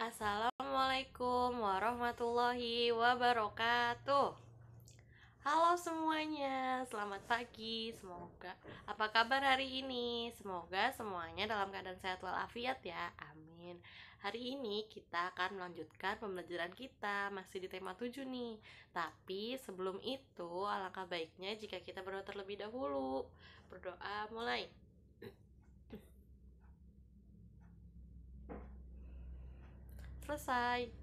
Assalamualaikum warahmatullahi wabarakatuh. Halo semuanya, selamat pagi. Semoga apa kabar hari ini? Semoga semuanya dalam keadaan sehat walafiat ya. Amin. Hari ini kita akan melanjutkan pembelajaran kita masih di tema 7 nih. Tapi sebelum itu alangkah baiknya jika kita berdoa terlebih dahulu. Berdoa mulai. Selesai.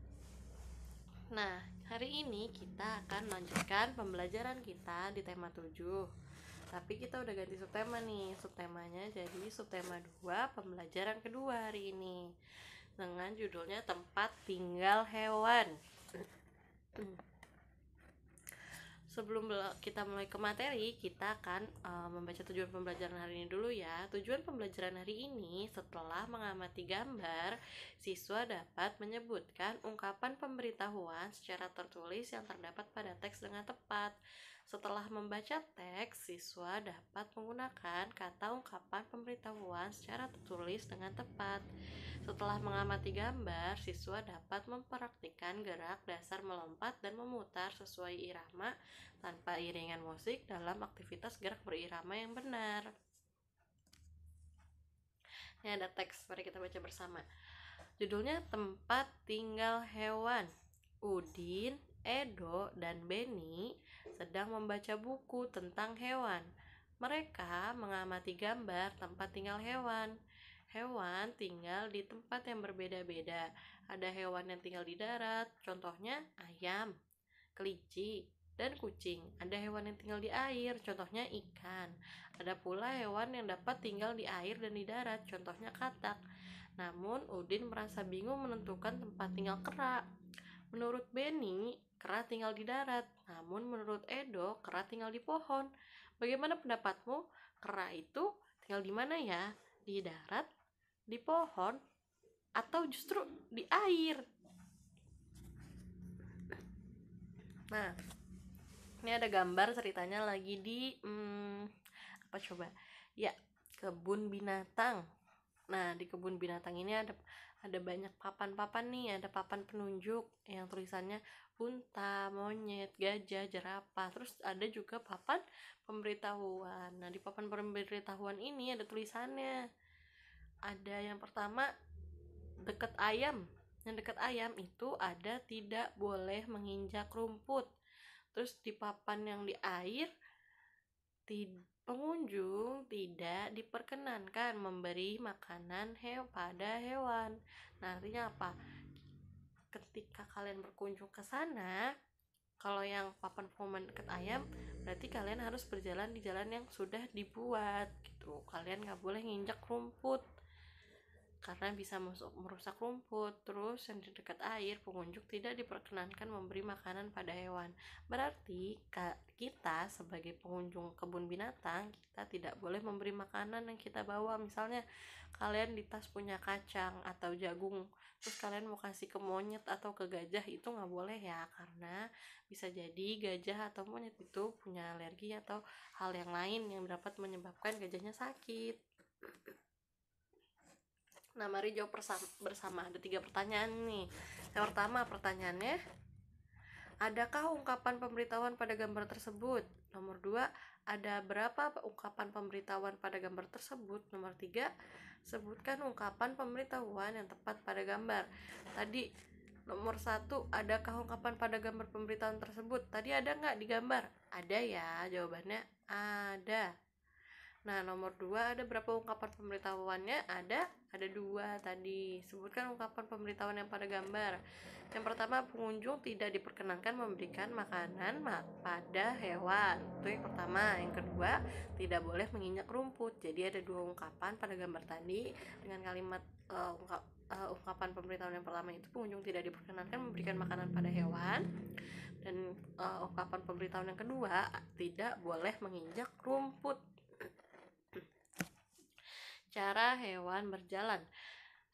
Nah, hari ini kita akan melanjutkan pembelajaran kita di tema 7. Tapi kita udah ganti subtema nih. Subtemanya jadi subtema 2, pembelajaran kedua hari ini. Dengan judulnya tempat tinggal hewan. Sebelum kita mulai ke materi, kita akan membaca tujuan pembelajaran hari ini dulu ya. Tujuan pembelajaran hari ini, setelah mengamati gambar, siswa dapat menyebutkan ungkapan pemberitahuan secara tertulis yang terdapat pada teks dengan tepat. Setelah membaca teks, siswa dapat menggunakan kata ungkapan pemberitahuan secara tertulis dengan tepat. Setelah mengamati gambar, siswa dapat mempraktikkan gerak dasar melompat dan memutar sesuai irama tanpa iringan musik dalam aktivitas gerak berirama yang benar. Ini ada teks, mari kita baca bersama. Judulnya Tempat Tinggal Hewan. Udin, Edo, dan Beni sedang membaca buku tentang hewan. Mereka mengamati gambar tempat tinggal hewan. Hewan tinggal di tempat yang berbeda-beda. Ada hewan yang tinggal di darat, contohnya ayam, kelinci, dan kucing. Ada hewan yang tinggal di air, contohnya ikan. Ada pula hewan yang dapat tinggal di air dan di darat, contohnya katak. Namun, Udin merasa bingung menentukan tempat tinggal kera. Menurut Beni, kera tinggal di darat. Namun, menurut Edo, kera tinggal di pohon. Bagaimana pendapatmu? Kera itu tinggal di mana ya? Di darat, di pohon, atau justru di air? Nah, ini ada gambar ceritanya lagi di apa coba? Ya, kebun binatang. Nah, di kebun binatang ini ada banyak papan-papan nih, ada papan penunjuk yang tulisannya unta, monyet, gajah, jerapah. Terus ada juga papan pemberitahuan. Nah, di papan pemberitahuan ini ada tulisannya. Ada yang pertama dekat ayam. Yang dekat ayam itu ada tidak boleh menginjak rumput. Terus di papan yang di air, pengunjung tidak diperkenankan memberi makanan pada hewan. Nah, artinya apa? Ketika kalian berkunjung ke sana, kalau yang papan pengumuman dekat ayam, berarti kalian harus berjalan di jalan yang sudah dibuat gitu. Kalian nggak boleh nginjak rumput karena bisa merusak rumput. Terus yang di dekat air, pengunjung tidak diperkenankan memberi makanan pada hewan. Berarti kita sebagai pengunjung kebun binatang, kita tidak boleh memberi makanan yang kita bawa. Misalnya kalian di tas punya kacang atau jagung, terus kalian mau kasih ke monyet atau ke gajah, itu nggak boleh ya, karena bisa jadi gajah atau monyet itu punya alergi atau hal yang lain yang dapat menyebabkan gajahnya sakit. Nah, mari jawab bersama. Ada 3 pertanyaan nih. Yang pertama, pertanyaannya, adakah ungkapan pemberitahuan pada gambar tersebut? Nomor 2, ada berapa ungkapan pemberitahuan pada gambar tersebut? Nomor 3, sebutkan ungkapan pemberitahuan yang tepat pada gambar. Tadi nomor 1, adakah ungkapan pada gambar pemberitahuan tersebut? Tadi ada nggak di gambar? Ada ya, jawabannya ada. Nah, nomor 2, ada berapa ungkapan pemberitahuannya? Ada 2 tadi. Sebutkan ungkapan pemberitahuan yang pada gambar. Yang pertama, pengunjung tidak diperkenankan memberikan makanan pada hewan. Itu yang pertama. Yang kedua, tidak boleh menginjak rumput. Jadi ada 2 ungkapan pada gambar tadi dengan kalimat ungkapan pemberitahuan yang pertama itu, pengunjung tidak diperkenankan memberikan makanan pada hewan. Dan ungkapan pemberitahuan yang kedua, tidak boleh menginjak rumput. Cara hewan berjalan.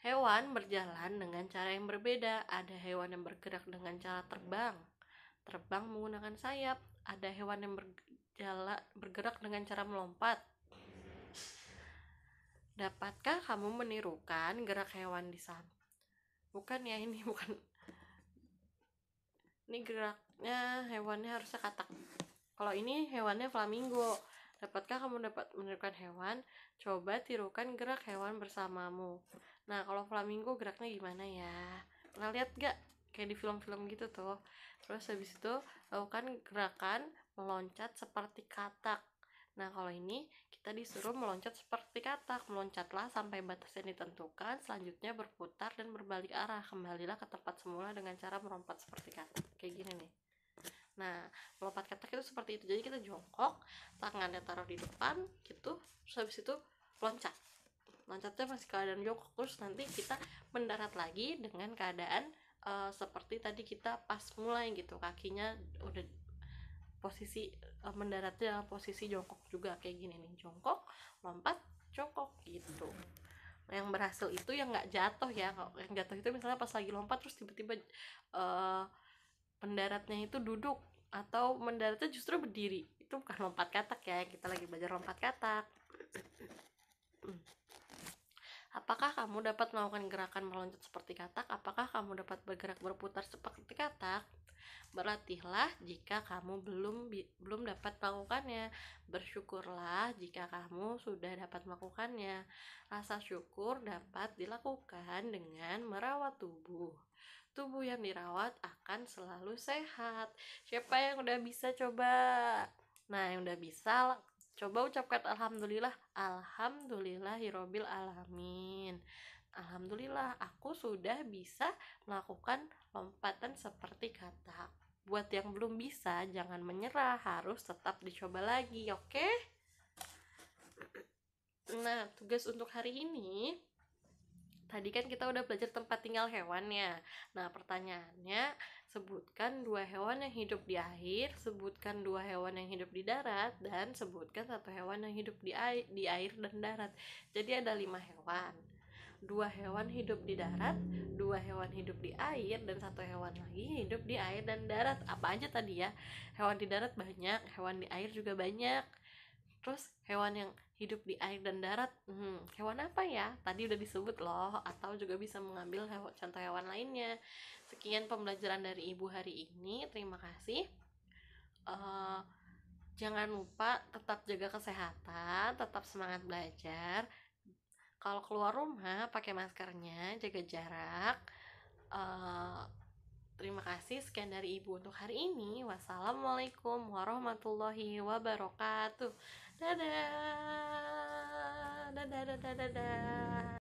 Hewan berjalan dengan cara yang berbeda. Ada hewan yang bergerak dengan cara terbang menggunakan sayap. Ada hewan yang bergerak dengan cara melompat. Dapatkah kamu menirukan gerak hewan di sana? bukan ya, ini bukan, ini geraknya hewannya harusnya katak. Kalau ini hewannya flamingo. Dapatkah kamu dapat menirukan hewan? Coba tirukan gerak hewan bersamamu. Nah, kalau flamingo geraknya gimana ya? Pernah lihat gak? Kayak di film-film gitu tuh. Terus habis itu lakukan gerakan meloncat seperti katak. Nah, kalau ini kita disuruh meloncat seperti katak. Meloncatlah sampai batas yang ditentukan, selanjutnya berputar dan berbalik arah. Kembalilah ke tempat semula dengan cara melompat seperti katak. Kayak gini nih. Nah, melompat katak itu seperti itu. Jadi kita jongkok, tangannya taruh di depan gitu, terus habis itu loncat. Loncatnya masih keadaan jongkok, terus nanti kita mendarat lagi dengan keadaan seperti tadi kita pas mulai gitu. Kakinya udah posisi mendaratnya posisi jongkok juga kayak gini nih. Jongkok, lompat, jongkok gitu. Yang berhasil itu yang nggak jatuh ya. Kalau yang jatuh itu misalnya pas lagi lompat terus tiba-tiba pendaratnya itu duduk atau mendaratnya justru berdiri, itu bukan lompat katak ya, kita lagi belajar lompat katak. Apakah kamu dapat melakukan gerakan meloncat seperti katak? Apakah kamu dapat bergerak berputar seperti katak? Berlatihlah jika kamu belum dapat melakukannya. Bersyukurlah jika kamu sudah dapat melakukannya. Rasa syukur dapat dilakukan dengan merawat tubuh. Tubuh yang dirawat akan selalu sehat. Siapa yang udah bisa coba? Nah, yang udah bisa coba ucapkan alhamdulillah. Alhamdulillahirabbil alamin. Alhamdulillah aku sudah bisa melakukan lompatan seperti katak. Buat yang belum bisa, jangan menyerah, harus tetap dicoba lagi, oke? Nah, tugas untuk hari ini, tadi kan kita udah belajar tempat tinggal hewannya. Nah, pertanyaannya, sebutkan 2 hewan yang hidup di air, sebutkan 2 hewan yang hidup di darat, dan sebutkan 1 hewan yang hidup di air dan darat. Jadi ada 5 hewan. 2 hewan hidup di darat, 2 hewan hidup di air, dan 1 hewan lagi hidup di air dan darat. Apa aja tadi ya? Hewan di darat banyak, hewan di air juga banyak. Terus hewan yang hidup di air dan darat, hewan apa ya? Tadi udah disebut loh, atau juga bisa mengambil contoh hewan lainnya. Sekian pembelajaran dari Ibu hari ini. Terima kasih. Jangan lupa tetap jaga kesehatan, tetap semangat belajar. Kalau keluar rumah pakai maskernya, jaga jarak. Terima kasih, sekian dari Ibu untuk hari ini. Wassalamualaikum warahmatullahi wabarakatuh. Dadah, dadah, dadah, dadah.